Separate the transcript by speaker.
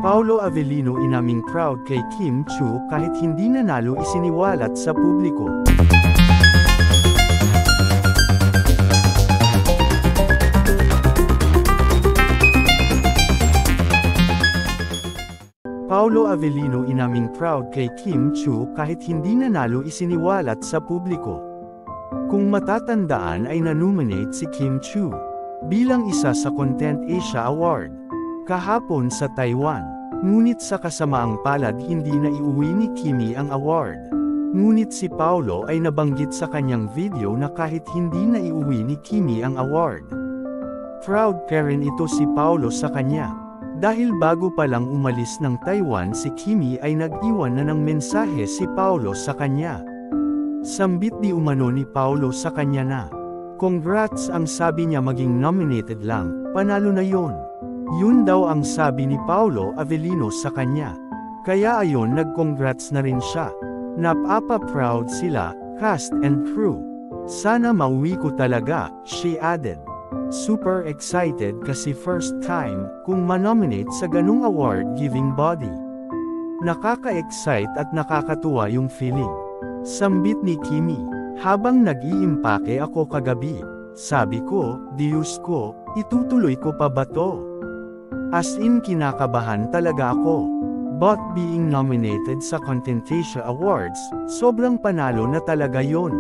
Speaker 1: Paolo Avellino inaming proud kay Kim Chiu kahit hindi nanalo isiniwalat sa publiko. Paolo Avellino inaming proud kay Kim Chiu kahit hindi nanalo isiniwalat sa publiko. Kung matatandaan ay nanominate si Kim Chiu bilang isa sa Content Asia Award kahapon sa Taiwan. Ngunit sa kasamaang palad hindi na iuwi ni Kimi ang award. Ngunit si Paolo ay nabanggit sa kanyang video na kahit hindi na iuwi ni Kimi ang award, proud pa rin ito si Paolo sa kanya. Dahil bago pa lang umalis ng Taiwan si Kimi ay nag-iwan na ng mensahe si Paolo sa kanya. Sambit di umano ni Paolo sa kanya na, "Congrats," ang sabi niya, "maging nominated lang, panalo na yon." Yun daw ang sabi ni Paolo Avellino sa kanya. Kaya ayon nag-congrats na rin siya. Napapa-proud sila, cast and crew. "Sana mauwi ko talaga," she added. "Super excited kasi first time kung manominate sa ganung award-giving body. Nakaka-excite at nakakatuwa yung feeling." Sambit ni Kimi, "Habang nag-iimpake ako kagabi, sabi ko, Diyos ko, itutuloy ko pa ba to? As in kinakabahan talaga ako. But being nominated sa Content Asia Awards, sobrang panalo na talaga yon."